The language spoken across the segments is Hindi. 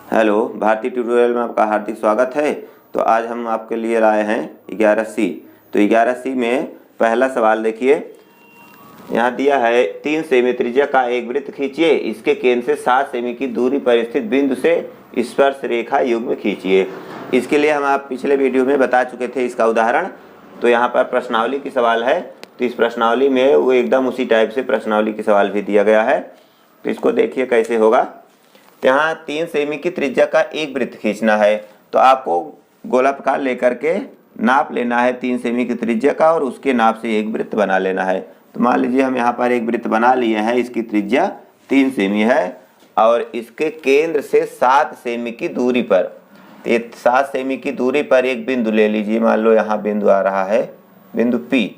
हेलो, भारतीय ट्यूटोरियल में आपका हार्दिक स्वागत है। तो आज हम आपके लिए लाए हैं 11C। तो 11C में पहला सवाल देखिए, यहाँ दिया है 3 सेमी त्रिज्या का एक वृत्त खींचिए, इसके केंद्र से 7 सेमी की दूरी पर स्थित बिंदु से स्पर्श रेखा युग्म खींचिए। इसके लिए हम आप पिछले वीडियो में बता चुके थे इसका उदाहरण। तो यहाँ पर प्रश्नावली की सवाल है, तो इस प्रश्नावली में वो एकदम उसी टाइप से प्रश्नावली की सवाल भी दिया गया है। तो इसको देखिए कैसे होगा। यहाँ 3 सेमी की त्रिज्या का एक वृत्त खींचना है, तो आपको गोलाकार लेकर के नाप लेना है 3 सेमी की त्रिज्या का और उसके नाप से एक वृत्त बना लेना है। तो मान लीजिए हम यहाँ पर एक वृत्त बना लिए हैं, इसकी त्रिज्या 3 सेमी है और इसके केंद्र से 7 सेमी की दूरी पर, तो 7 सेमी की दूरी पर एक बिंदु ले लीजिए। मान लो यहाँ बिंदु आ रहा है, बिंदु P।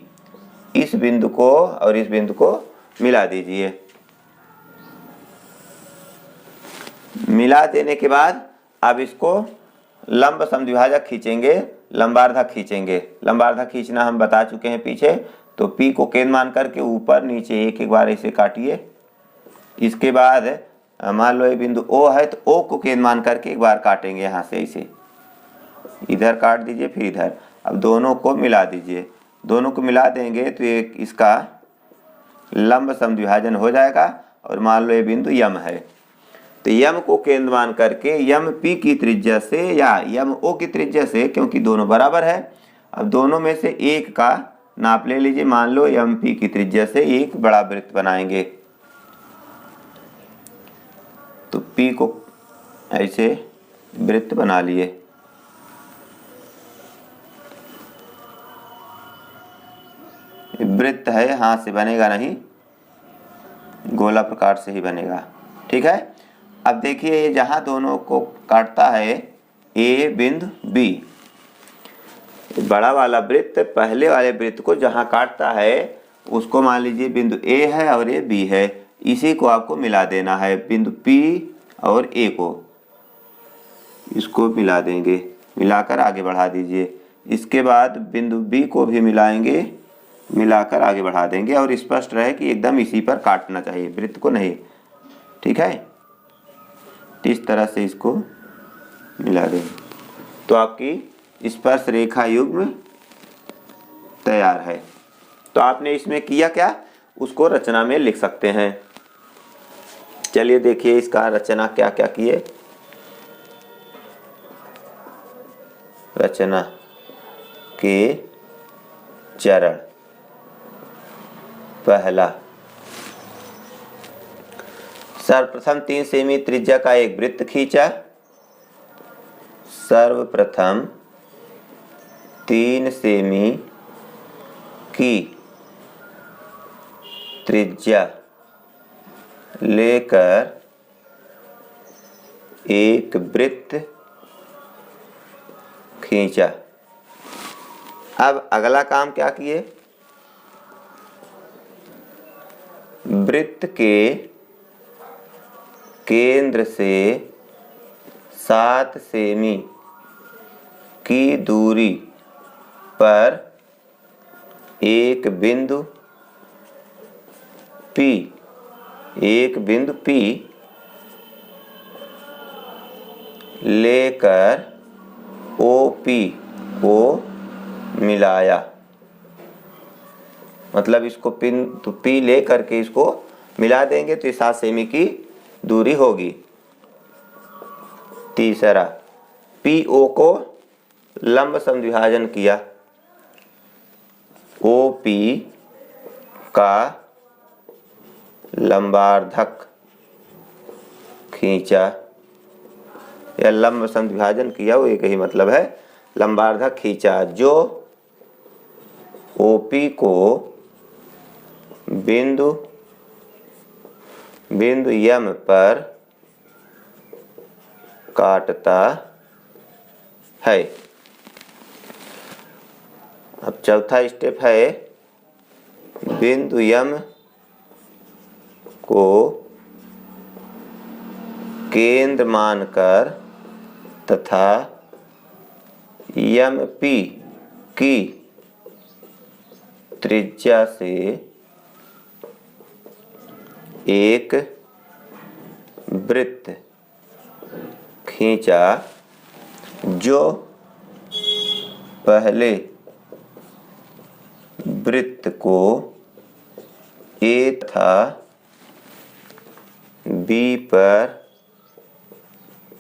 इस बिंदु को और इस बिंदु को मिला दीजिए। मिला देने के बाद अब इसको लंब समद्विभाजक खींचेंगे, लंबार्धक खींचेंगे। लंबार्धक खींचना हम बता चुके हैं पीछे। तो P को केंद्र मान करके ऊपर नीचे एक एक बार ऐसे काटिए। इसके बाद मान लो ये बिंदु O है, तो O को केंद्र मान करके एक बार काटेंगे, यहाँ से ऐसे इधर काट दीजिए, फिर इधर। अब दोनों को मिला दीजिए। दोनों को मिला देंगे तो एक इसका लंब समद्विभाजन हो जाएगा। और मान लो ये बिंदु यम है, तो यम को केंद्र मान करके यम P की त्रिज्या से या यम O की त्रिज्या से, क्योंकि दोनों बराबर है, अब दोनों में से एक का नाप ले लीजिए। मान लो यम P की त्रिज्या से एक बड़ा वृत्त बनाएंगे। तो P को ऐसे वृत्त बना लिए। वृत्त है, हाथ से बनेगा नहीं, गोला प्रकार से ही बनेगा। ठीक है। अब देखिए ये जहाँ दोनों को काटता है A बिंदु B, बड़ा वाला वृत्त पहले वाले वृत्त को जहाँ काटता है उसको मान लीजिए बिंदु A है और ये B है। इसी को आपको मिला देना है, बिंदु P और A को, इसको मिला देंगे। मिलाकर आगे बढ़ा दीजिए। इसके बाद बिंदु B को भी मिलाएंगे, मिलाकर आगे बढ़ा देंगे। और स्पष्ट रहे कि एकदम इसी पर काटना चाहिए, वृत्त को नहीं। ठीक है, इस तरह से इसको मिला देंगे तो आपकी स्पर्श रेखा युग्म तैयार है। तो आपने इसमें किया क्या, उसको रचना में लिख सकते हैं। चलिए देखिए इसका रचना क्या क्या किए। रचना के चरण, पहला, सर्वप्रथम 3 सेमी त्रिज्या का एक वृत्त खींचा। सर्वप्रथम 3 सेमी की त्रिज्या लेकर एक वृत्त खींचा। अब अगला काम क्या किए, वृत्त के केंद्र से 7 सेमी की दूरी पर एक बिंदु P लेकर OP को मिलाया। मतलब इसको बिंदु P ले करके इसको मिला देंगे तो ये 7 सेमी की दूरी होगी। तीसरा, PO को लंब समद्विभाजन किया। OP का लंबार्धक खींचा या लंब समद्विभाजन किया, वो एक ही मतलब है, लंबार्धक खींचा, जो OP को बिंदु यम पर काटता है। अब चौथा स्टेप है, बिंदु यम को केंद्र मानकर तथा यम P की त्रिज्या से एक वृत्त खींचा जो पहले वृत्त को ए तथा बी पर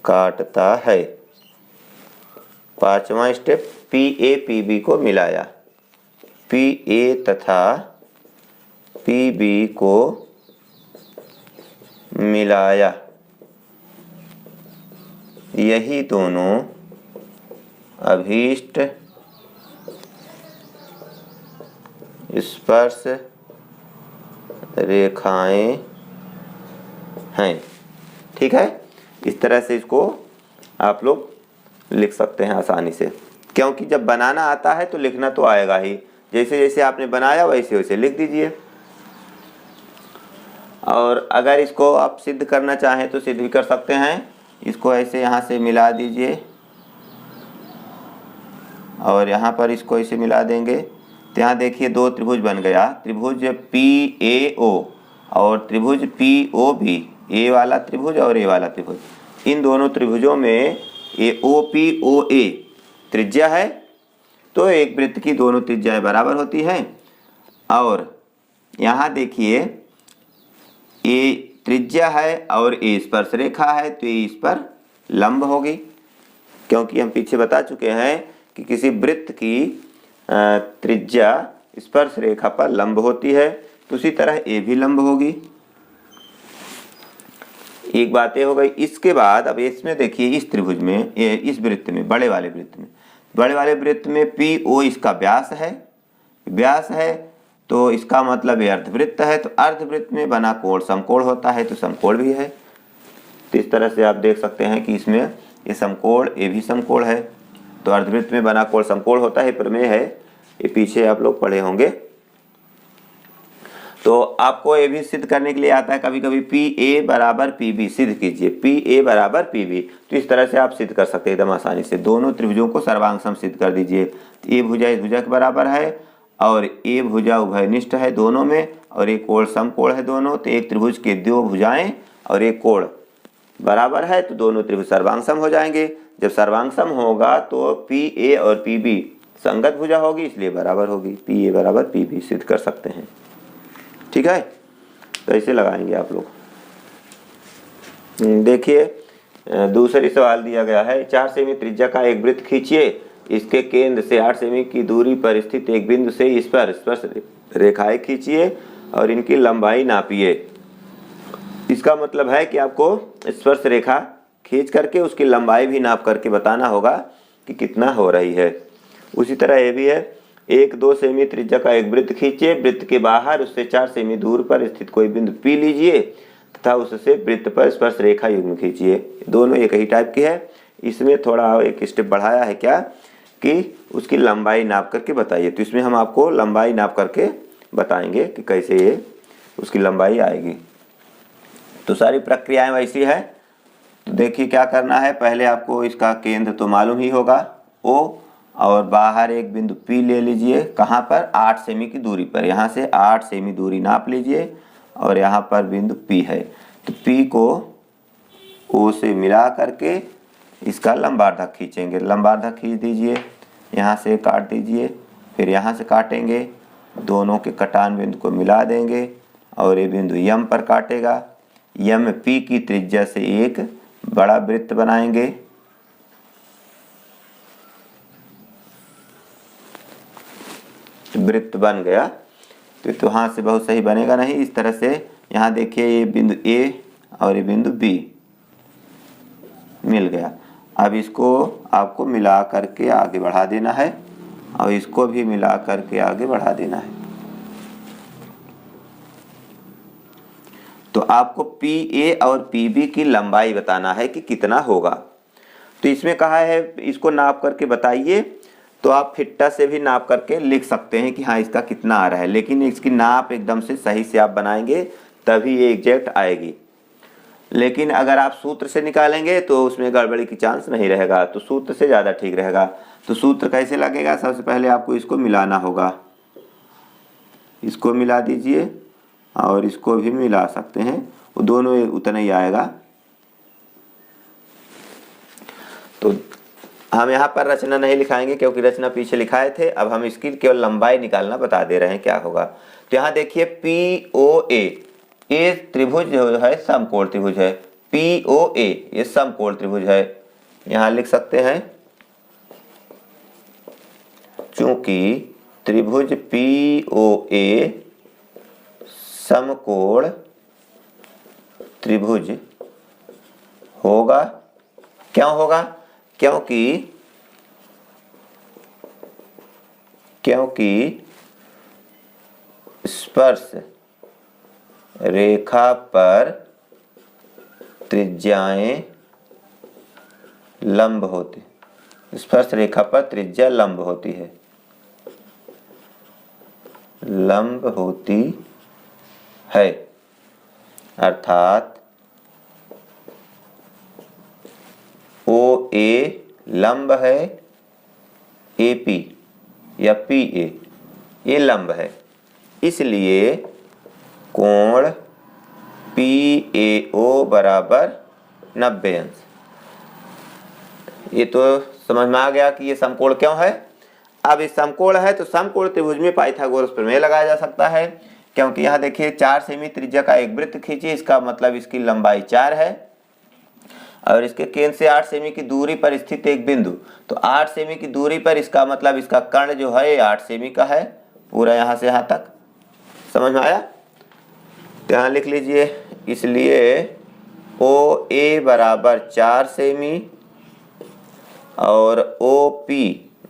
काटता है। पांचवा step, P A P B को मिलाया, पी ए तथा पी बी को मिलाया, यही दोनों अभीष्ट स्पर्श रेखाएं हैं। ठीक है, इस तरह से इसको आप लोग लिख सकते हैं आसानी से, क्योंकि जब बनाना आता है तो लिखना तो आएगा ही। जैसे जैसे आपने बनाया वैसे वैसे लिख दीजिए। और अगर इसको आप सिद्ध करना चाहें तो सिद्ध भी कर सकते हैं। इसको ऐसे यहाँ से मिला दीजिए और यहाँ पर इसको ऐसे मिला देंगे तो यहाँ देखिए दो त्रिभुज बन गया, त्रिभुज पी ए ओ और त्रिभुज पी ओ बी, ए वाला त्रिभुज और ए वाला त्रिभुज। इन दोनों त्रिभुजों में ए ओ पी ओ ए त्रिज्या है, तो एक वृत्त की दोनों त्रिज्याएं बराबर होती हैं। और यहाँ देखिए ए त्रिज्या है और ए स्पर्श रेखा है, तो ये इस पर लंब होगी, क्योंकि हम पीछे बता चुके हैं कि किसी वृत्त की त्रिज्या स्पर्श रेखा पर लंब होती है, तो उसी तरह ए भी लंब होगी। एक बात ये हो गई। इसके बाद अब इसमें देखिए, इस त्रिभुज में, इस वृत्त में, बड़े वाले वृत्त में पी ओ इसका व्यास है, तो इसका मतलब ये अर्धवृत्त है। तो अर्धवृत्त में बना कोण समकोण होता है, तो समकोण भी है। तो इस तरह से आप देख सकते हैं कि इसमें ये समकोण, ये भी समकोण है। तो अर्धवृत्त में बना कोण समकोण होता है, प्रमेय है, ये पीछे आप लोग पढ़े होंगे। तो आपको ये भी सिद्ध करने के लिए आता है कभी कभी, पी ए बराबर पी बी सिद्ध कीजिए, पी ए बराबर पी बी। तो इस तरह से आप सिद्ध कर सकते हैं एकदम आसानी से। दोनों त्रिभुजों को सर्वांग सम सिद्ध कर दीजिए। ए भुजा इस भुजा के बराबर है और ए भुजा उभयनिष्ठ है दोनों में, और एक कोण समकोण है दोनों। तो एक त्रिभुज के दो भुजाएं और एक कोण बराबर है, तो दोनों त्रिभुज सर्वांग सम हो जाएंगे। जब सर्वांग सम होगा तो पी ए और पी बी संगत भुजा होगी, इसलिए बराबर होगी। पी ए बराबर पी बी सिद्ध कर सकते हैं। ठीक है, तो ऐसे लगाएंगे आप लोग। देखिए दूसरी सवाल दिया गया है, 4 सेमी त्रिज्या का एक वृत्त खींचिए, इसके केंद्र से 8 सेमी की दूरी पर स्थित एक बिंदु से इस पर स्पर्श रेखाएं खींचिए और इनकी लंबाई नापिए। इसका मतलब है कि आपको स्पर्श रेखा खींच करके उसकी लंबाई भी नाप करके बताना होगा कि कितना हो रही है। उसी तरह ये भी है, 1-2 सेमी त्रिज्या का एक वृत्त खींचिए, वृत्त के बाहर उससे 4 सेमी दूर पर स्थित कोई बिंदु पी लीजिए तथा उससे वृत्त पर स्पर्श रेखा युग्म खींचिए। दोनों एक ही टाइप की है। इसमें थोड़ा एक स्टेप बढ़ाया है क्या कि उसकी लंबाई नाप करके बताइए। तो इसमें हम आपको लंबाई नाप करके बताएंगे कि कैसे ये उसकी लंबाई आएगी। तो सारी प्रक्रियाएं वैसी है। तो देखिए क्या करना है, पहले आपको इसका केंद्र तो मालूम ही होगा O, और बाहर एक बिंदु P ले लीजिए। कहाँ पर? 8 सेमी की दूरी पर। यहाँ से 8 सेमी दूरी नाप लीजिए और यहाँ पर बिंदु P है। तो P को O से मिला करके इसका लंबार्धक खींचेंगे। लंबार्धक खींच दीजिए, यहाँ से काट दीजिए, फिर यहाँ से काटेंगे, दोनों के कटान बिंदु को मिला देंगे और ये बिंदु यम पर काटेगा। यम में P की त्रिज्या से एक बड़ा वृत्त बनाएंगे। वृत्त बन गया तो हाथ से बहुत सही बनेगा नहीं। इस तरह से यहाँ देखिए ये बिंदु A और ये बिंदु B मिल गया। अब इसको आपको मिला करके आगे बढ़ा देना है और इसको भी मिला करके आगे बढ़ा देना है। तो आपको PA और PB की लंबाई बताना है कि कितना होगा। तो इसमें कहा है इसको नाप करके बताइए। तो आप फिट्टा से भी नाप करके लिख सकते हैं कि हाँ इसका कितना आ रहा है, लेकिन इसकी नाप एकदम से सही से आप बनाएंगे तभी ये एग्जैक्ट आएगी। लेकिन अगर आप सूत्र से निकालेंगे तो उसमें गड़बड़ी की चांस नहीं रहेगा, तो सूत्र से ज़्यादा ठीक रहेगा। तो सूत्र कैसे लगेगा? सबसे पहले आपको इसको मिलाना होगा। इसको मिला दीजिए और इसको भी मिला सकते हैं, वो दोनों उतना ही आएगा। तो हम यहाँ पर रचना नहीं लिखाएंगे क्योंकि रचना पीछे लिखाए थे। अब हम इसकी केवल लंबाई निकालना बता दे रहे हैं क्या होगा। तो यहाँ देखिए POA, ये त्रिभुज जो है समकोण त्रिभुज है। POA ये समकोण त्रिभुज है। यहाँ लिख सकते हैं चूंकि त्रिभुज POA समकोण त्रिभुज होगा। क्यों होगा? क्योंकि स्पर्श रेखा पर त्रिज्याएं लंब होती, स्पर्श रेखा पर त्रिज्या लंब होती है, अर्थात OA लंब है AP या PA ये लंब है, इसलिए कोण PAO बराबर 90 अंश। ये तो समझ में आ गया कि ये समकोण क्यों है। अब इस समकोण है तो समकोण त्रिभुज में पाइथागोरस प्रमेय लगाया जा सकता है, क्योंकि यहाँ देखिए 4 सेमी त्रिज्या का एक वृत्त खींचिए, इसका मतलब इसकी लंबाई 4 है और इसके केंद्र से 8 सेमी की दूरी पर स्थित एक बिंदु, तो 8 सेमी की दूरी पर इसका मतलब इसका कर्ण जो है 8 सेमी का है, पूरा यहाँ से यहाँ तक। समझ में आया? तो यहाँ लिख लीजिए, इसलिए OA बराबर 4 सेमी और OP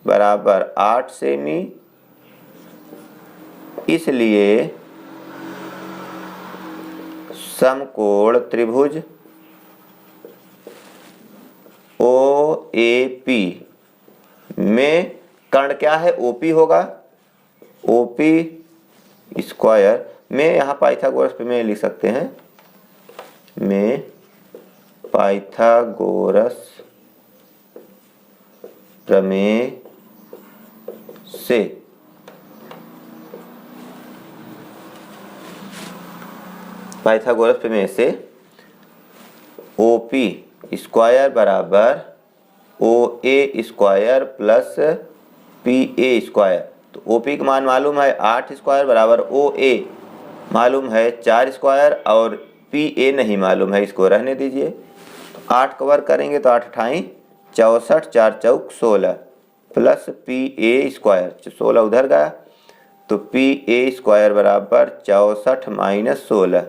बराबर 8 सेमी, इसलिए समकोण त्रिभुज OAP में कर्ण क्या है? OP होगा। OP स्क्वायर में यहाँ पाइथागोरस प्रमेय लिख सकते हैं, में पाइथागोरस प्रमेय से OP स्क्वायर बराबर OA square plus PA square. तो OP का मान मालूम है 8 स्क्वायर बराबर OA मालूम है 4 स्क्वायर और PA नहीं मालूम है, इसको रहने दीजिए। तो 8 कवर करेंगे तो 8 अठाई 64, 4 चौक 16 प्लस PA स्क्वायर, 16 उधर गया तो PA स्क्वायर बराबर 64 माइनस 16,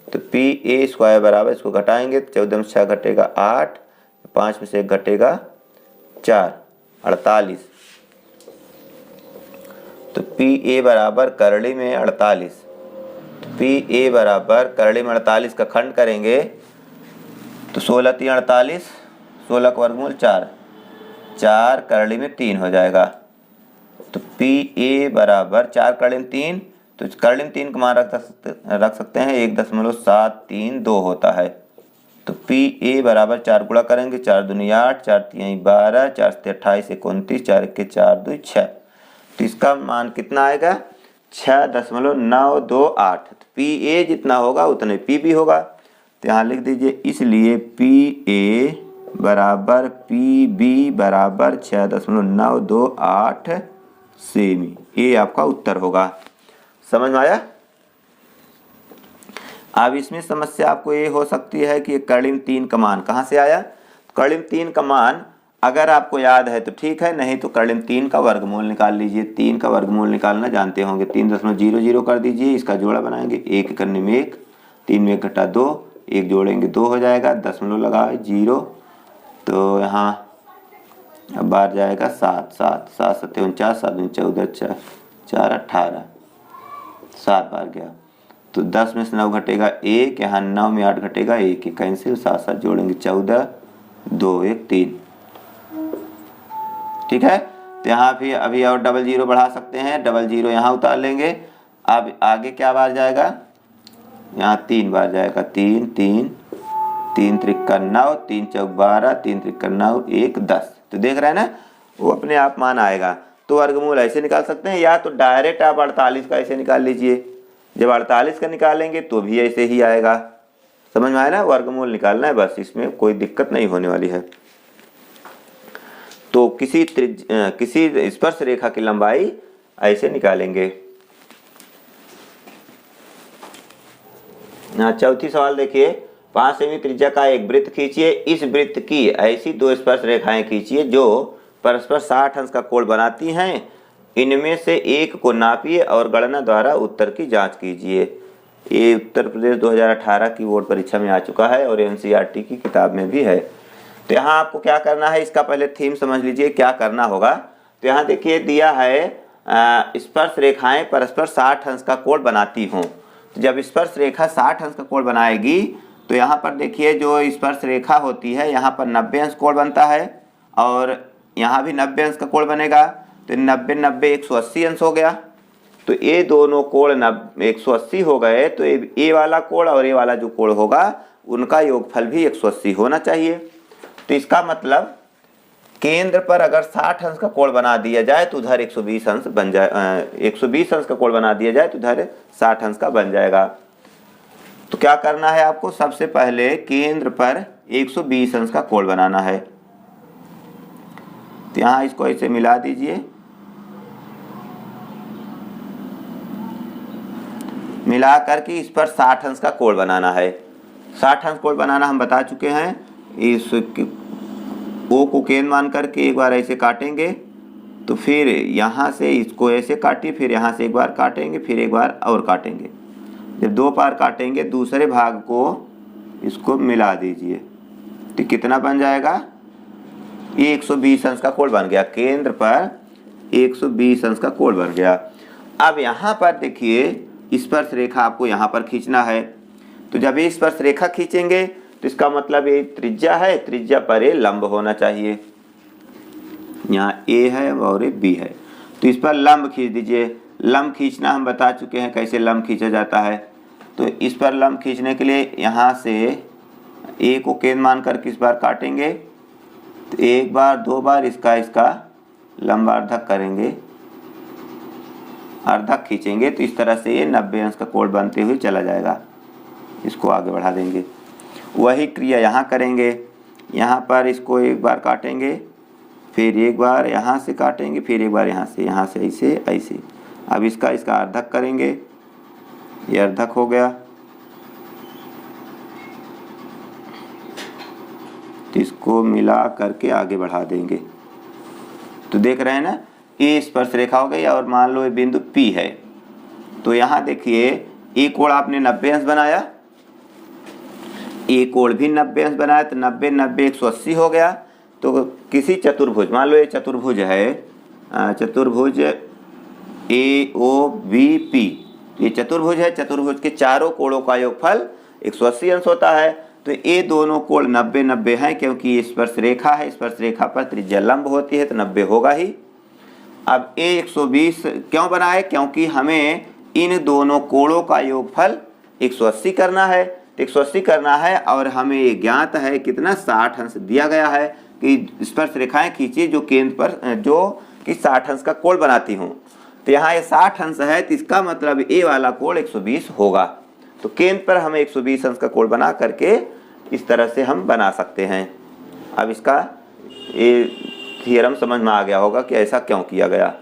तो PA स्क्वायर बराबर, इसको घटाएंगे तो 14 में 6 घटेगा 8, 5 में से 1 घटेगा 4, 48। तो PA बराबर करड़ी में 48, तो PA बराबर करड़ी में 48 का खंड करेंगे तो 16 3 48, 16 का वर्गमूल 4, 4 करड़ी में 3 हो जाएगा। तो PA बराबर 4 करड़ी में 3, तो करड़ी में 3 का मान रख सकते हैं 1.732 होता है। तो PA बराबर 4 गुणा करेंगे, 4 दूनी 8, 4 तीन 12, 4 से 28 29, 4 के 4 2 6, तो इसका मान कितना आएगा? 6.928। तो PA जितना होगा उतने P भी होगा। तो यहाँ लिख दीजिए, इसलिए PA बराबर PB बराबर 6.928 सेमी, ये आपका उत्तर होगा। समझ में आया? अब इसमें समस्या आपको ये हो सकती है कि कर्णिम 3 का मान कहाँ से आया। कर्णिम 3 का मान अगर आपको याद है तो ठीक है, नहीं तो कर्णिम 3 का वर्गमूल निकाल लीजिए। 3 का वर्गमूल निकालना जानते होंगे, 3.00 कर दीजिए, इसका जोड़ा बनाएंगे, 1 करने में 1, 3 में 1 घटा 2, 1 जोड़ेंगे 2 हो जाएगा, दशमलव लगाए 0, तो यहाँ अब बार जाएगा 7, 7 7 7 49, 7 14, 4 18, 7 बार गया, तो 10 में से 9 घटेगा 1, यहाँ 9 में 8 घटेगा 1, कैंसिल, 7 7 जोड़ेंगे 14, 2 1 3। ठीक है, तो यहाँ भी अभी और 00 बढ़ा सकते हैं, 00 यहाँ उतार लेंगे। अब आगे क्या बार जाएगा? यहाँ 3 बार जाएगा, 3 3 3 त्रिक्का 9, 3 चौक 12, 3 त्रिक्का 9, 1 10। तो देख रहे हैं ना, वो अपने आप मान आएगा। तो वर्गमूल ऐसे निकाल सकते हैं, या तो डायरेक्ट आप 48 का ऐसे निकाल लीजिए। जब 48 का निकालेंगे तो भी ऐसे ही आएगा। समझ में आया ना? वर्गमूल निकालना है बस, इसमें कोई दिक्कत नहीं होने वाली है। तो किसी स्पर्श रेखा की लंबाई ऐसे निकालेंगे। चौथी सवाल देखिए, 5 सेमी त्रिज्या का एक वृत्त खींचिए। इस वृत्त की ऐसी 2 स्पर्श रेखाएं खींचिए जो परस्पर 60 अंश का कोण बनाती हैं। इनमें से एक को नापिए और गणना द्वारा उत्तर की जांच कीजिए। ये उत्तर प्रदेश 2018 की बोर्ड परीक्षा में आ चुका है और एनसीईआरटी की किताब में भी है। तो यहाँ आपको क्या करना है, इसका पहले थीम समझ लीजिए क्या करना होगा। तो यहाँ देखिए दिया है स्पर्श रेखाएं परस्पर 60 अंश का कोण बनाती हों। तो जब स्पर्श रेखा 60 अंश का कोण बनाएगी तो यहाँ पर देखिए जो स्पर्श रेखा होती है यहाँ पर 90 अंश कोण बनता है और यहाँ भी 90 अंश का कोण बनेगा। तो 90 90 180 अंश हो गया। तो ये दोनों कोण 180 हो गए। तो ये वाला कोण और ये वाला जो कोण होगा उनका योगफल भी 180 होना चाहिए। तो इसका मतलब केंद्र पर अगर 60 अंश का कोण बना दिया जाए तो उधर 120 अंश बन जाए, 120 अंश का कोण बना दिया जाए तो उधर 60 अंश का बन जाएगा। तो क्या करना है आपको, सबसे पहले केंद्र पर 120 अंश का कोण बनाना है। तो यहाँ इसको ऐसे मिला दीजिए, मिला करके इस पर 60 अंश का कोण बनाना है। 60 अंश कोण बनाना हम बता चुके हैं। इस ओ को केंद्र मान करके एक बार ऐसे काटेंगे, तो फिर यहाँ से इसको ऐसे काटिए, फिर यहाँ से एक बार काटेंगे, फिर एक बार और काटेंगे। जब 2 बार काटेंगे दूसरे भाग को इसको मिला दीजिए तो कितना बन जाएगा, ये 120 अंश का कोण बन गया। केंद्र पर 120 अंश का कोण बन गया। अब यहाँ पर देखिए स्पर्श रेखा आपको यहाँ पर खींचना है। तो जब ये स्पर्श रेखा खींचेंगे तो इसका मतलब ये त्रिज्या है, त्रिज्या पर ये लंब होना चाहिए। यहाँ ए है और ये बी है, तो इस पर लंब खींच दीजिए। लंब खींचना हम बता चुके हैं कैसे लंब खींचा जाता है। तो इस पर लंब खींचने के लिए यहाँ से ए को केंद्र मान कर किस बार काटेंगे, तो एक बार 2 बार इसका लंबार्धक करेंगे, अर्धक खींचेंगे। तो इस तरह से ये 90 अंश का कोण बनते हुए चला जाएगा। इसको आगे बढ़ा देंगे। वही क्रिया यहाँ करेंगे। यहाँ पर इसको एक बार काटेंगे, फिर एक बार यहाँ से काटेंगे, फिर एक बार यहाँ से ऐसे ऐसे। अब इसका अर्धक करेंगे, ये अर्धक हो गया। तो इसको मिला करके आगे बढ़ा देंगे। तो देख रहे हैं ना, ये स्पर्श रेखा हो गई और मान लो ये बिंदु P है। तो यहाँ देखिए ये कोण आपने 90 अंश बनाया, ये कोण भी 90 अंश बनाया, तो 90 90 180 हो गया। तो किसी चतुर्भुज, मान लो ये चतुर्भुज है, चतुर्भुज AOBP, ये चतुर्भुज है। चतुर्भुज के चारों कोणों का योगफल 180 अंश होता है। तो ये दोनों कोण 90 90 हैं, क्योंकि ये स्पर्श रेखा है, स्पर्श रेखा पर त्रिज्या लंब होती है तो 90 होगा ही। अब ये 120 क्यों बना है, क्योंकि हमें इन दोनों कोणों का योगफल 180 करना है। 180 करना है और हमें ये ज्ञात है कितना, 60 अंश दिया गया है कि स्पर्श रेखाएं खींचिए जो केंद्र पर जो कि 60 अंश का कोण बनाती हूँ। तो यहाँ ये 60 अंश है, तो इसका मतलब ए वाला कोण 120 होगा। तो केंद्र पर हमें 120 अंश का कोण बना करके इस तरह से हम बना सकते हैं। अब इसका ये थियरम समझ में आ गया होगा कि ऐसा क्यों किया गया,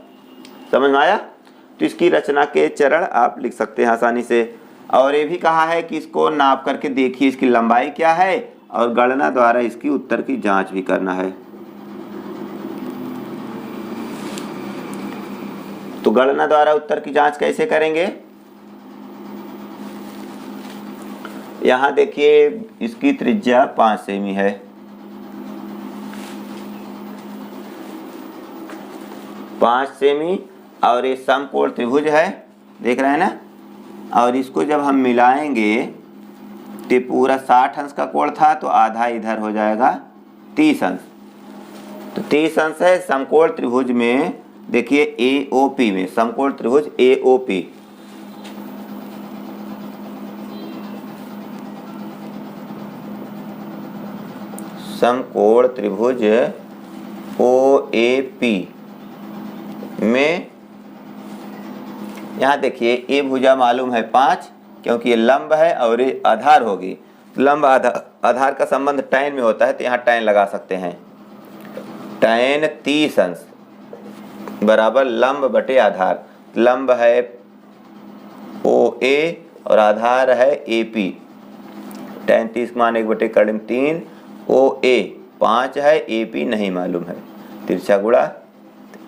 समझ में आया। तो इसकी रचना के चरण आप लिख सकते हैं आसानी से। और ये भी कहा है कि इसको नाप करके देखिए इसकी लंबाई क्या है और गणना द्वारा इसकी उत्तर की जांच भी करना है। तो गणना द्वारा उत्तर की जांच कैसे करेंगे, यहाँ देखिए इसकी त्रिज्या 5 सेमी है। पाँच सेमी और ये समकोण त्रिभुज है, देख रहे हैं ना। और इसको जब हम मिलाएंगे तो पूरा 60 अंश का कोण था, तो आधा इधर हो जाएगा 30 अंश। तो 30 अंश है समकोण त्रिभुज में। देखिए AOP में, समकोण त्रिभुज AOP, समकोण त्रिभुज OAP में यहाँ देखिए ए भुजा मालूम है 5, क्योंकि ये लंब है और ये आधार होगी। लंब आधार का संबंध tan में होता है, तो यहाँ tan लगा सकते हैं। tan 30 अंश बराबर लंब बटे आधार। लंब है OA और आधार है AP। tan 30 मान 1/3 OA 5 है, AP नहीं मालूम है, तिरछा गुणा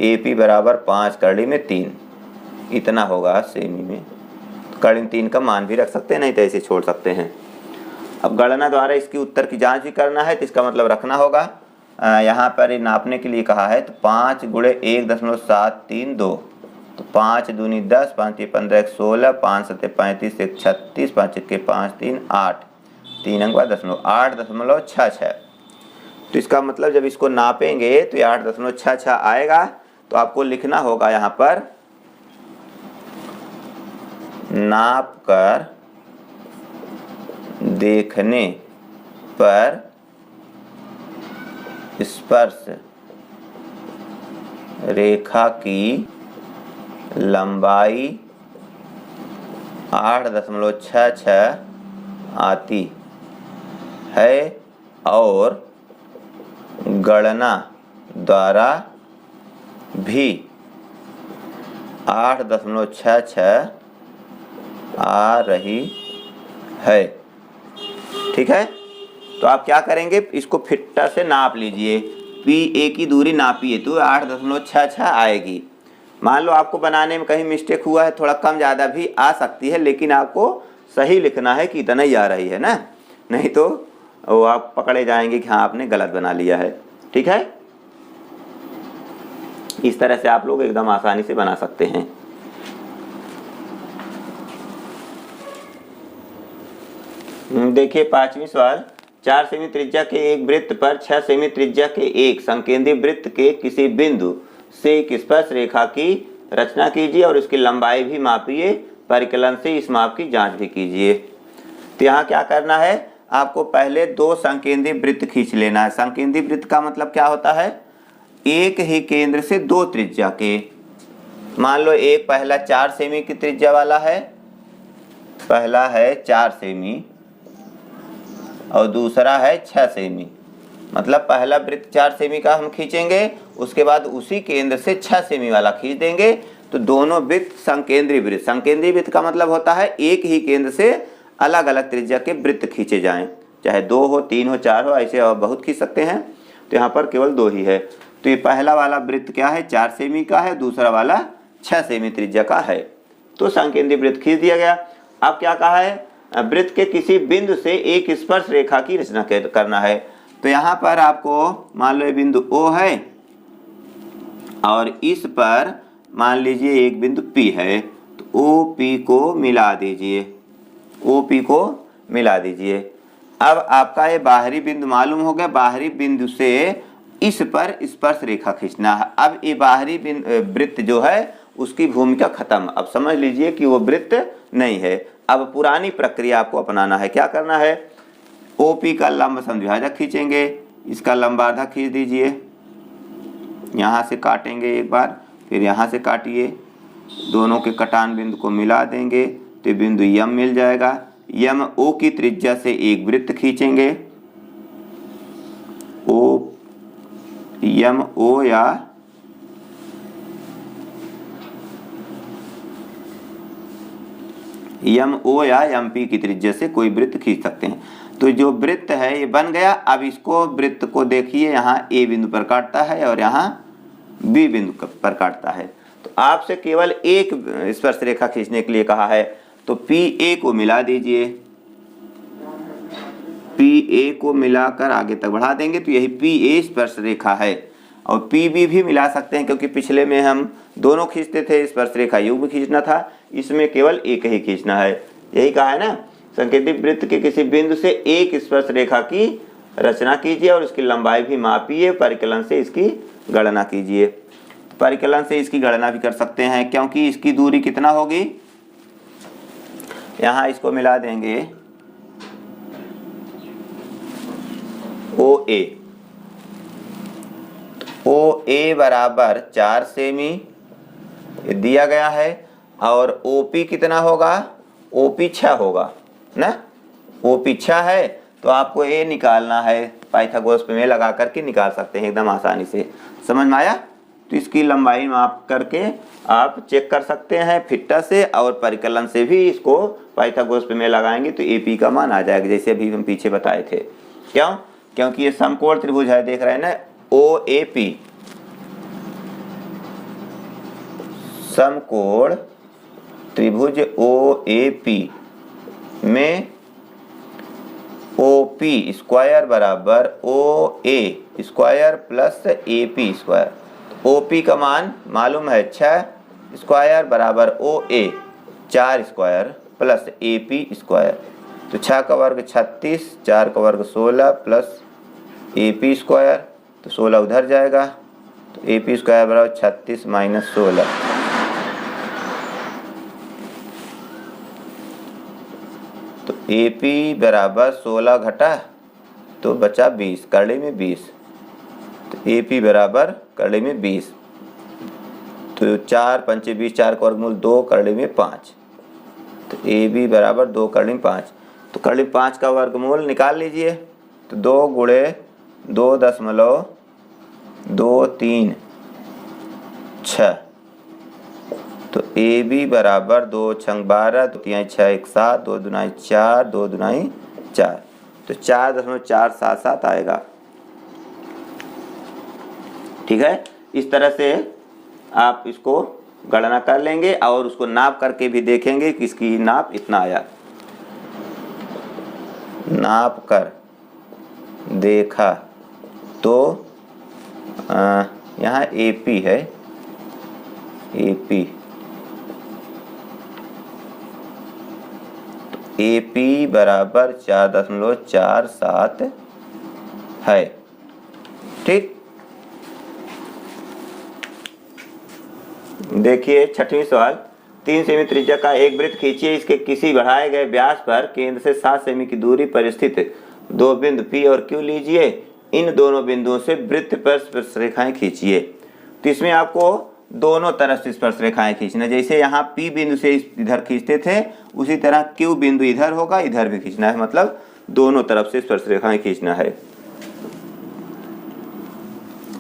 AP बराबर 5/3 इतना होगा सेमी में। 3 का मान भी रख सकते हैं, नहीं तो ऐसे छोड़ सकते हैं। अब गणना द्वारा इसकी उत्तर की जांच भी करना है, तो इसका मतलब रखना होगा। यहाँ पर नापने के लिए कहा है, तो 5 × 1.732, तो 5 दूनी 10, 5 × 15 = 16, 5 × 7 = 35, 1 = 36, 5 × 1 = 5, 3 = 8, 3 अंक बाद 8.66। तो इसका मतलब जब इसको नापेंगे तो ये 8.66 आएगा। तो आपको लिखना होगा यहाँ पर, नाप कर देखने पर स्पर्श रेखा की लंबाई 8.66 आती है और गणना द्वारा भी 8.66 आ रही है। ठीक है, तो आप क्या करेंगे, इसको फिटर से नाप लीजिए। PA की दूरी नापिए तो 8.66 आएगी। मान लो आपको बनाने में कहीं मिस्टेक हुआ है, थोड़ा कम ज़्यादा भी आ सकती है, लेकिन आपको सही लिखना है कि इतना ही आ रही है ना, नहीं तो वो आप पकड़े जाएंगे कि हाँ आपने गलत बना लिया है। ठीक है, इस तरह से आप लोग एकदम आसानी से बना सकते हैं। देखिए 5वां सवाल, 4 सेमी त्रिज्या के एक वृत्त पर 6 सेमी त्रिज्या के एक संकेंद्री वृत्त के किसी बिंदु से एक स्पर्श रेखा की रचना कीजिए और उसकी लंबाई भी मापिए, परिकलन से इस माप की जांच भी कीजिए। तो यहाँ क्या करना है, आपको पहले 2 संकेंद्री वृत्त खींच लेना है। संकेंद्री वृत्त का मतलब क्या होता है, एक ही केंद्र से 2 त्रिज्या के। मान लो एक पहला 4 सेमी की त्रिज्या वाला है, पहला है 4 सेमी और दूसरा है 6 सेमी। मतलब पहला वृत्त 4 सेमी का हम खींचेंगे, उसके बाद उसी केंद्र से 6 सेमी वाला खींच देंगे, तो दोनों वृत्त संकेंद्री वृत्त। संकेंद्री वृत्त का मतलब होता है एक ही केंद्र से अलग अलग त्रिज्या के वृत्त खींचे जाएं, चाहे 2 हो, 3 हो, 4 हो, ऐसे और बहुत खींच सकते हैं। तो यहाँ पर केवल 2 ही है। तो ये पहला वाला वृत्त क्या है, 4 सेमी का है, दूसरा वाला 6 सेमी त्रिज्या का है। तो संकेंद्री वृत्त खींच दिया गया। अब क्या कहा है, वृत्त के किसी बिंदु से एक स्पर्श रेखा की रचना करना है। तो यहाँ पर आपको मान लो ये बिंदु O है और इस पर मान लीजिए एक बिंदु P है, तो OP को मिला दीजिए, OP को मिला दीजिए। अब आपका ये बाहरी बिंदु मालूम हो गया, बाहरी बिंदु से इस पर स्पर्श रेखा खींचना है। अब ये बाहरी वृत्त जो है उसकी भूमिका खत्म। अब समझ लीजिए कि वो वृत्त नहीं है। अब पुरानी प्रक्रिया आपको अपनाना है। क्या करना है, OP का लंब समद्विभाजक खींचेंगे, इसका लंबार्धक खींच दीजिए, यहाँ से काटेंगे एक बार, फिर यहाँ से काटिए, दोनों के कटान बिंदु को मिला देंगे तो बिंदु यम मिल जाएगा। यम O की त्रिज्या से एक वृत्त खींचेंगे, यम O या यम O या MP की त्रिज्या से कोई वृत्त खींच सकते हैं। तो जो वृत्त है ये बन गया। अब इसको वृत्त को देखिए, यहाँ A बिंदु पर काटता है और यहाँ B बिंदु पर काटता है। तो आपसे केवल एक स्पर्श रेखा खींचने के लिए कहा है, तो PA को मिला दीजिए, PA को मिलाकर आगे तक बढ़ा देंगे तो यही PA स्पर्श रेखा है। और PB भी मिला सकते हैं, क्योंकि पिछले में हम दोनों खींचते थे, स्पर्श रेखा युग्म खींचना था, इसमें केवल एक ही खींचना है। यही कहा है ना, संकेंद्री वृत्त के किसी बिंदु से एक स्पर्श रेखा की रचना कीजिए और उसकी लंबाई भी मापिए, परिकलन से इसकी गणना कीजिए। परिकलन से इसकी गणना भी कर सकते हैं, क्योंकि इसकी दूरी कितना होगी, यहाँ इसको मिला देंगे OA बराबर 4 सेमी दिया गया है और OP कितना होगा, OP 6 होगा ना, OP 6 है। तो आपको A निकालना है, पाइथागोरस प्रमेय लगा करके निकाल सकते हैं एकदम आसानी से। समझ में आया? तो इसकी लंबाई माप करके आप चेक कर सकते हैं फिट्टा से, और परिकलन से भी इसको पाइथागोरस प्रमेय लगाएंगे तो AP का मान आ जाएगा, जैसे अभी हम पीछे बताए थे। क्यों? क्योंकि ये समकोण त्रिभुज है, देख रहे हैं ना, OAP, समकोण त्रिभुज OAP में OP स्क्वायर बराबर OA square plus AP square. OP का मान मालूम है 6 स्क्वायर बराबर OA 4 square plus AP square. तो 6 का वर्ग 36, 4 का वर्ग 16 प्लस AP स्क्वायर, तो 16 उधर जाएगा, तो AP स्क्वायर बराबर 36 माइनस 16। तो AP बराबर 16 घटा तो बचा 20, करड़े में 20, तो AP बराबर करड़े में 20, तो 4 पंचे 20, 4 का वर्गमूल 2, करड़े में 5, तो AB बराबर 2 करड़े में 5। तो करड़े में 5 का वर्गमूल निकाल लीजिए, तो 2 गुणे 2.236, तो AB बराबर 2 छंग 12, 2 तिहाई 6 1 7, 2 दुनाई 4, 2 दुनाई 4, तो 4.477 आएगा। ठीक है, इस तरह से आप इसको गणना कर लेंगे और उसको नाप करके भी देखेंगे कि इसकी नाप इतना आया। नाप कर देखा तो यहाँ AP है, AP, तो AP बराबर 4.47 है। ठीक, देखिए 6वां सवाल। 3 सेमी त्रिज्या का एक वृत्त खींचिए, इसके किसी बढ़ाए गए व्यास पर केंद्र से 7 सेमी की दूरी पर स्थित 2 बिंदु P और Q लीजिए, इन दोनों बिंदुओं से वृत्त पर स्पर्श रेखाएं खींचिए। तो इसमें आपको दोनों तरफ से स्पर्श रेखाएं खींचना, जैसे यहाँ P बिंदु से इधर खींचते थे उसी तरह Q बिंदु इधर होगा, इधर भी खींचना है, मतलब दोनों तरफ से स्पर्श रेखाएं खींचना है।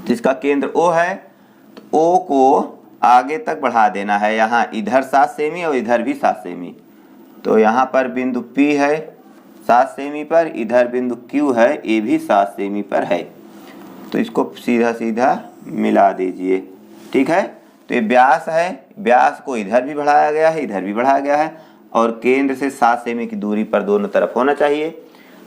जिसका केंद्र O है, तो O को आगे तक बढ़ा देना है, यहाँ इधर 7 सेमी और इधर भी 7 सेमी। तो यहाँ पर बिंदु P है 7 सेमी पर, इधर बिंदु Q है, ये भी 7 सेमी पर है, तो इसको सीधा सीधा मिला दीजिए। ठीक है, तो ये व्यास है, व्यास को इधर भी बढ़ाया गया है, इधर भी बढ़ाया गया है, और केंद्र से 7 सेमी की दूरी पर दोनों तरफ होना चाहिए।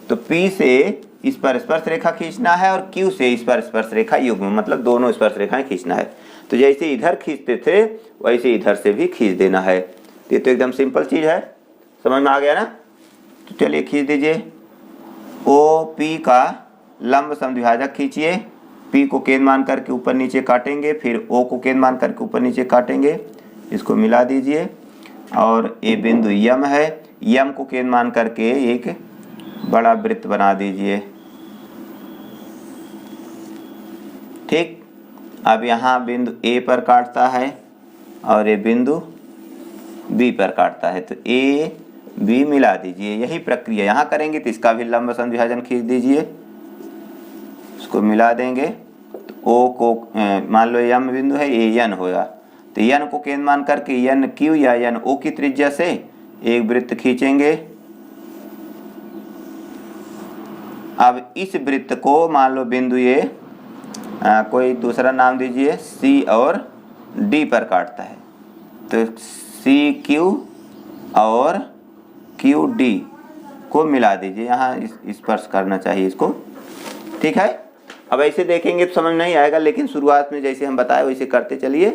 तो P से इस पर स्पर्श रेखा खींचना है और Q से इस पर स्पर्श रेखा युग्म, मतलब दोनों स्पर्श रेखाएं खींचना है। तो जैसे इधर खींचते थे वैसे इधर से भी खींच देना है। ये तो एकदम सिंपल चीज़ है, समझ में आ गया ना? तो चलिए खींच दीजिए। OP का लंब समद्विभाजक खींचिए, P को केंद्र मान करके ऊपर नीचे काटेंगे, फिर O को केंद्र मान करके ऊपर नीचे काटेंगे, इसको मिला दीजिए। और ये बिंदु M है, M को केंद्र मान करके एक बड़ा वृत्त बना दीजिए। ठीक, अब यहाँ बिंदु A पर काटता है और ये बिंदु B पर काटता है, तो A B मिला दीजिए। यही प्रक्रिया यहाँ करेंगे, तो इसका भी लंब समद्विभाजन खींच दीजिए, इसको मिला देंगे। तो O को मान लो M बिंदु है, ये N होगा, तो N को केंद्र मान करके N Q या N O की त्रिज्या से एक वृत्त खींचेंगे। अब इस वृत्त को मान लो बिंदु ये कोई दूसरा नाम दीजिए, C और D पर काटता है, तो CQ और QD को मिला दीजिए, यहाँ स्पर्श करना चाहिए इसको। ठीक है, अब ऐसे देखेंगे तो समझ नहीं आएगा, लेकिन शुरुआत में जैसे हम बताए वैसे करते चलिए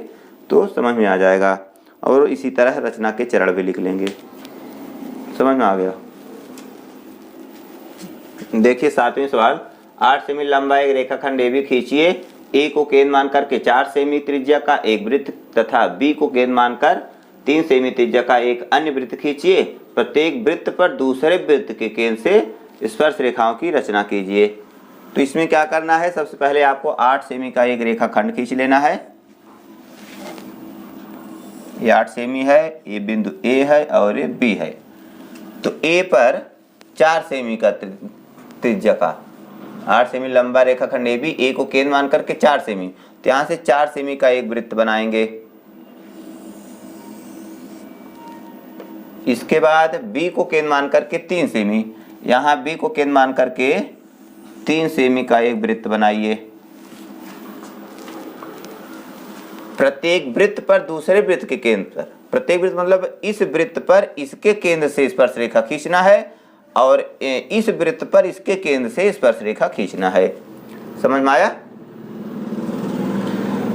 तो समझ में आ जाएगा। और इसी तरह रचना के चरण भी लिख लेंगे। समझ में आ गया? देखिए 7वां सवाल। 8 सेमी लंबा एक रेखाखंड AB खींचिए, A को केंद्र मानकर के 4 सेमी त्रिज्या का एक वृत्त तथा B को केंद्र मानकर 3 सेमी त्रिज्या का एक अन्य वृत्त खींचिए। प्रत्येक वृत्त पर दूसरे वृत्त के केंद्र से स्पर्श रेखाओं की रचना कीजिए। तो इसमें क्या करना है, सबसे पहले आपको 8 सेमी का एक रेखाखंड खींच लेना है। ये 8 सेमी है, ये बिंदु A है और ये B है। तो A पर 4 सेमी का त्रिज्या का 8 सेमी लंबा रेखाखंड AB, ए को केंद्र मान करके 4 सेमी, तो यहाँ से 4 सेमी का एक वृत्त बनाएंगे। इसके बाद B को केंद्र मान करके 3 सेमी, यहाँ B को केंद्र मान करके 3 सेमी का एक वृत्त बनाइए। प्रत्येक वृत्त पर दूसरे वृत्त के केंद्र पर, प्रत्येक वृत्त मतलब इस वृत्त पर इसके केंद्र से स्पर्श रेखा खींचना है और इस वृत्त पर इसके केंद्र से स्पर्श रेखा खींचना है। समझ में आया?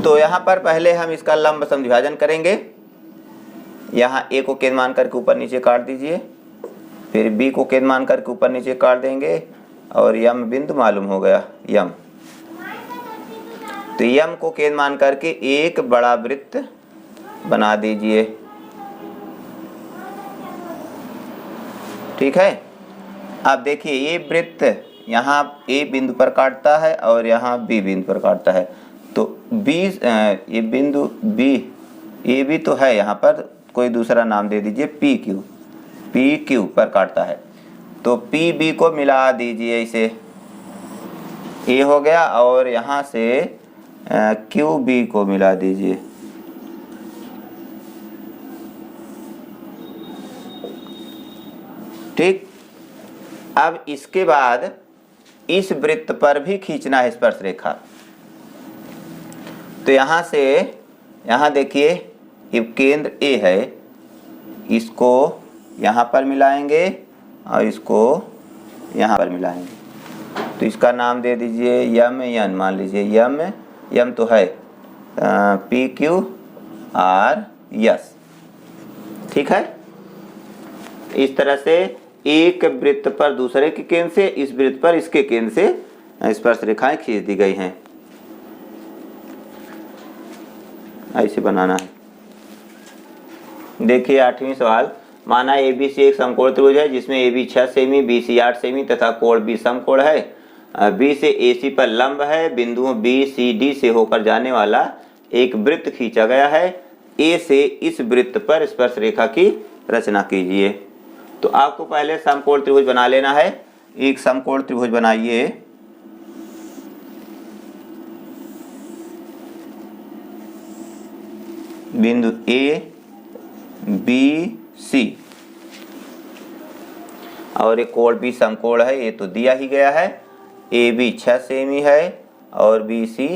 तो यहाँ पर पहले हम इसका लंब समद्विभाजन करेंगे। यहाँ ए को केंद्र मान करके ऊपर नीचे काट दीजिए, फिर बी को केंद्र मान करके ऊपर नीचे काट देंगे और यम बिंदु मालूम हो गया यम। तो यम को केंद्र मान करके एक बड़ा वृत्त बना दीजिए। ठीक है। अब देखिए ये वृत्त यहाँ ए बिंदु पर काटता है और यहाँ बी बिंदु पर काटता है। तो बी ये बिंदु बी ए भी तो है, यहाँ पर कोई दूसरा नाम दे दीजिए पी क्यू पर काटता है। तो पी बी को मिला दीजिए, इसे ए हो गया और यहाँ से क्यू बी को मिला दीजिए। ठीक। अब इसके बाद इस वृत्त पर भी खींचना है स्पर्श रेखा। तो यहाँ से यहाँ देखिए ये केंद्र ए है, इसको यहाँ पर मिलाएंगे और इसको यहाँ पर मिलाएंगे। तो इसका नाम दे दीजिए यम एन, मान लीजिए यम तो है पी क्यू आर एस। ठीक है। इस तरह से एक वृत्त पर दूसरे के केंद्र से, इस वृत्त पर इसके केंद्र से स्पर्श रेखाएं खींच दी गई हैं। ऐसे बनाना है। देखिए 8वां सवाल, माना ABC एक समकोण त्रिभुज है जिसमें AB 6 सेमी, BC 8 सेमी तथा कोण B समकोण है। B से AC पर लंब है, बिंदुओं BCD से होकर जाने वाला एक वृत्त खींचा गया है। A से इस वृत्त पर स्पर्श रेखा की रचना कीजिए। तो आपको पहले समकोण त्रिभुज बना लेना है। एक समकोण त्रिभुज बनाइए। बिंदु A B C और एक कोण B समकोण है, ये तो दिया ही गया है। AB 6 सेमी है और BC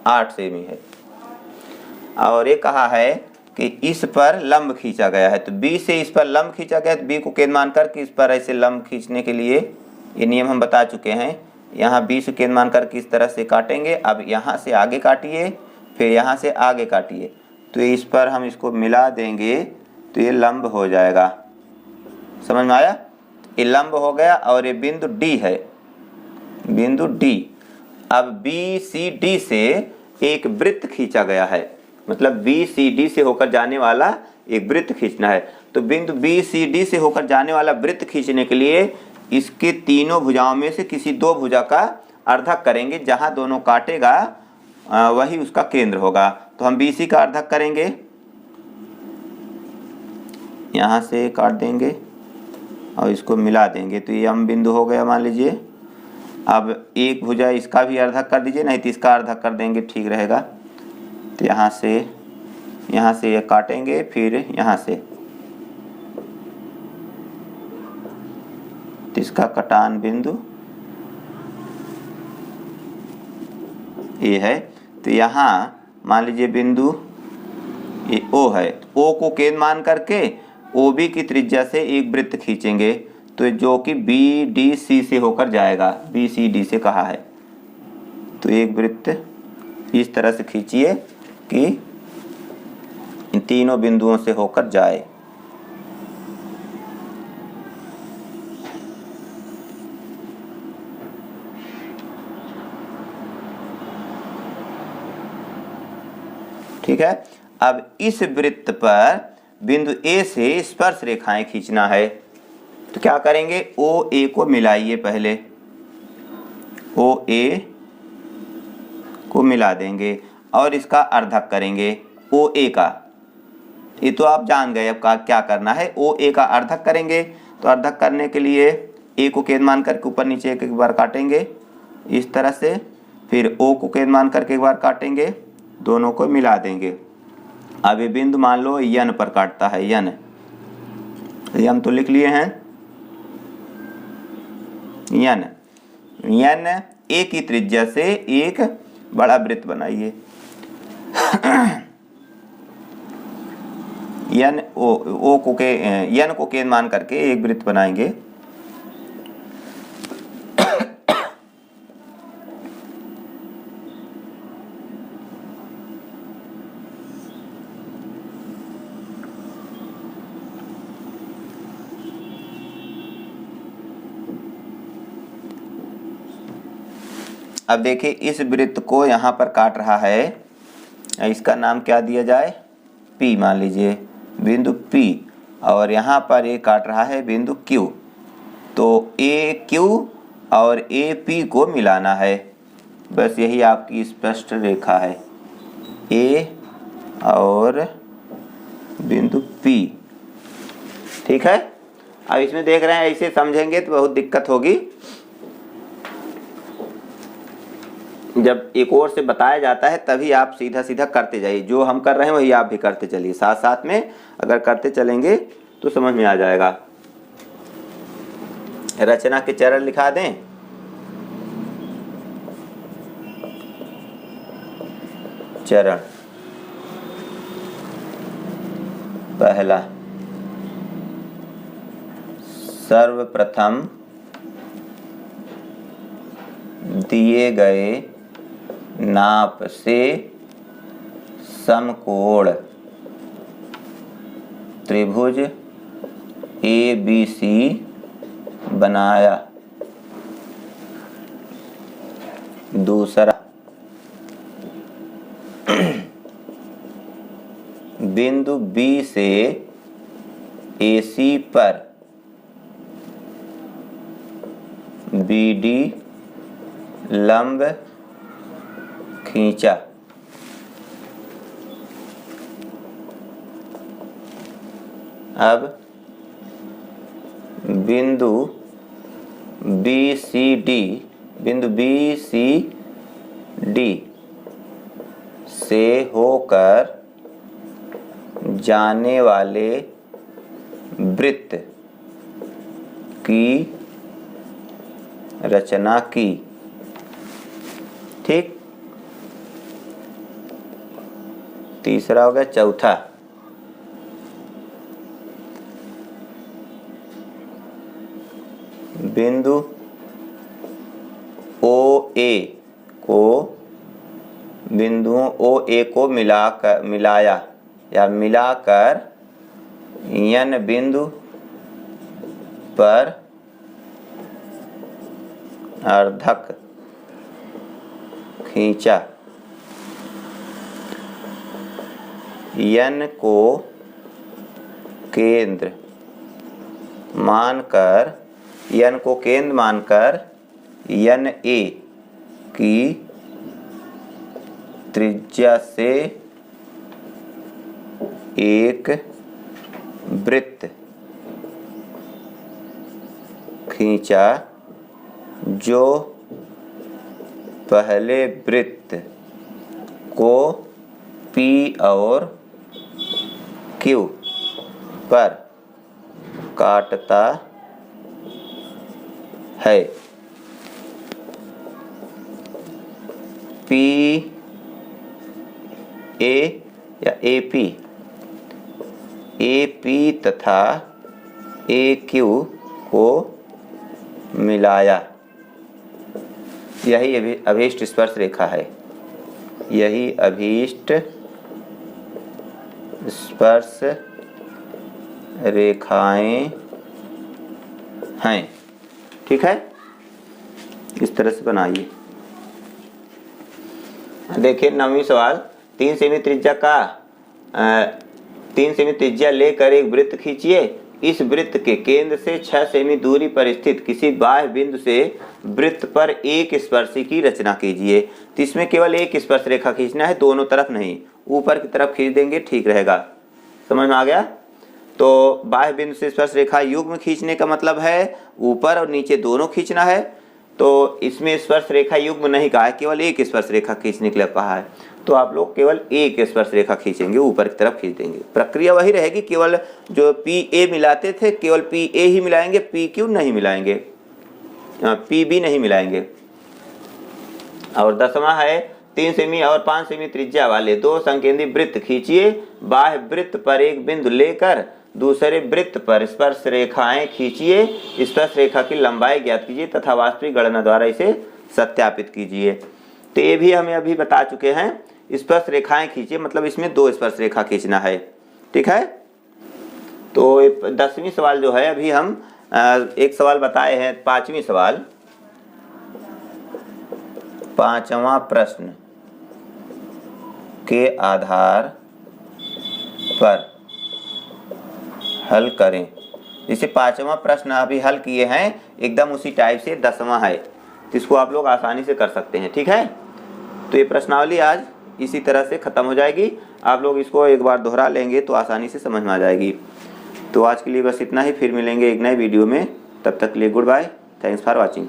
8 सेमी है और ये कहा है कि इस पर लंब खींचा गया है। तो B से इस पर लंब खींचा गया, तो B को केंद्र मान करके इस पर ऐसे लंब खींचने के लिए ये नियम हम बता चुके हैं। यहाँ B से केंद्र मान करके इस तरह से काटेंगे। अब यहाँ से आगे काटिए, फिर यहाँ से आगे काटिए। तो इस पर हम इसको मिला देंगे तो ये लंब हो जाएगा। समझ में आया? ये लंब हो गया और ये बिंदु D है, बिंदु D। अब BCD से एक वृत्त खींचा गया है, मतलब BCD से होकर जाने वाला एक वृत्त खींचना है। तो बिंदु BCD से होकर जाने वाला वृत्त खींचने के लिए इसके तीनों भुजाओं में से किसी दो भुजा का अर्धक करेंगे। जहां दोनों काटेगा वही उसका केंद्र होगा। तो हम BC का अर्धक करेंगे, यहाँ से काट देंगे और इसको मिला देंगे। तो ये M बिंदु हो गया मान लीजिए। अब एक भुजा इसका भी अर्धक कर दीजिए, नहीं तो इसका अर्धक कर देंगे, ठीक रहेगा। तो यहाँ से ये काटेंगे, फिर यहाँ से तो इसका कटान बिंदु ये है। तो यहाँ मान लीजिए बिंदु ये O है, तो O को केंद्र मान करके OB की त्रिज्या से एक वृत्त खींचेंगे, तो जो कि BDC से होकर जाएगा, BCD से कहा है। तो एक वृत्त इस तरह से खींचिए कि इन तीनों बिंदुओं से होकर जाए। ठीक है। अब इस वृत्त पर बिंदु A से स्पर्श रेखाएं खींचना है। तो क्या करेंगे, OA को मिलाइए, पहले OA को मिला देंगे और इसका अर्धक करेंगे OA का। ये तो आप जान गए। अब क्या करना है, OA का अर्धक करेंगे। तो अर्धक करने के लिए A को केंद्र मान करके ऊपर नीचे एक बार काटेंगे इस तरह से। फिर ओ को केंद्र मान करके एक बार काटेंगे, दोनों को मिला देंगे। अब ये बिंदु मान लो यन पर काटता है, यन, यन तो लिख लिए हैं, यन, यन ए की त्रिज्या से एक बड़ा वृत्त बनाइए। यन ओ को के यन को केंद्र मान करके एक वृत्त बनाएंगे। अब देखिए इस वृत्त को यहाँ पर काट रहा है, इसका नाम क्या दिया जाए, P मान लीजिए, बिंदु P। और यहाँ पर ये काट रहा है बिंदु Q, तो AQ और AP को मिलाना है। बस यही आपकी स्पष्ट रेखा है, A और बिंदु P। ठीक है। अब इसमें देख रहे हैं, ऐसे समझेंगे तो बहुत दिक्कत होगी। जब एक और से बताया जाता है तभी आप सीधा सीधा करते जाइए, जो हम कर रहे हैं वही आप भी करते चलिए, साथ साथ में अगर करते चलेंगे तो समझ में आ जाएगा। रचना के चरण लिखा दें। चरण पहला, सर्वप्रथम दिए गए नाप से समकोण त्रिभुज ABC बनाया। दूसरा, बिंदु B से AC पर BD लंब खींचा। अब बिंदु BCD से होकर जाने वाले वृत्त की रचना की। ठीक। तीसरा हो गया। चौथा, बिंदु OA को बिंदुओं OA को मिलाया या मिलाकर यन बिंदु पर अर्धक खींचा। यन को केंद्र मानकर यन A की त्रिज्या से एक वृत्त खींचा, जो पहले वृत्त को P और Q पर काटता है। PA या AP तथा AQ को मिलाया। यही अभीष्ट स्पर्श रेखा है, यही अभीष्ट स्पर्श रेखाएं हैं। ठीक है, इस तरह से बनाइए। देखिए 9वीं सवाल, 3 सेमी त्रिज्या लेकर एक वृत्त खींचिए। इस वृत्त के केंद्र से 6 सेमी दूरी पर स्थित किसी बाह्य बिंदु से वृत्त पर एक स्पर्शी की रचना कीजिए। तो इसमें केवल एक स्पर्श रेखा खींचना है, दोनों तरफ नहीं, ऊपर की तरफ खींच देंगे, ठीक रहेगा। समझ में आ गया? तो बाह्य बिंदु से स्पर्श रेखा युग्म खींचने का मतलब है ऊपर और नीचे दोनों खींचना है। तो इसमें स्पर्श रेखा युग्म नहीं कहा है, केवल एक स्पर्श रेखा खींचने के लिए कहा है। तो आप लोग केवल एक स्पर्श रेखा खींचेंगे, ऊपर की तरफ खींच देंगे। प्रक्रिया वही रहेगी, केवल जो PA मिलाते थे केवल PA ही मिलाएंगे, PQ नहीं मिलाएंगे, PB नहीं मिलाएंगे। और 10वां है 3 सेमी और 5 सेमी त्रिज्या वाले 2 संकेंद्री वृत्त खींचिए। बाह्य वृत्त पर एक बिंदु लेकर दूसरे वृत्त पर स्पर्श रेखाएं खींचिए। स्पर्श रेखा की लंबाई ज्ञात कीजिए तथा वास्तविक गणना द्वारा इसे सत्यापित कीजिए। तो ये भी हमें अभी बता चुके हैं। स्पर्श रेखाएं खींचिए मतलब इसमें 2 स्पर्श रेखा खींचना है, ठीक है। तो 10वीं सवाल जो है अभी हम एक सवाल बताए हैं, 5वीं सवाल, 5वां प्रश्न के आधार पर हल करें। जैसे 5वां प्रश्न अभी हल किए हैं, एकदम उसी टाइप से 10वां है, तो इसको आप लोग आसानी से कर सकते हैं, ठीक है। तो ये प्रश्नावली आज इसी तरह से ख़त्म हो जाएगी। आप लोग इसको एक बार दोहरा लेंगे तो आसानी से समझ में आ जाएगी। तो आज के लिए बस इतना ही, फिर मिलेंगे एक नए वीडियो में। तब तक के लिए goodbye, thanks for watching.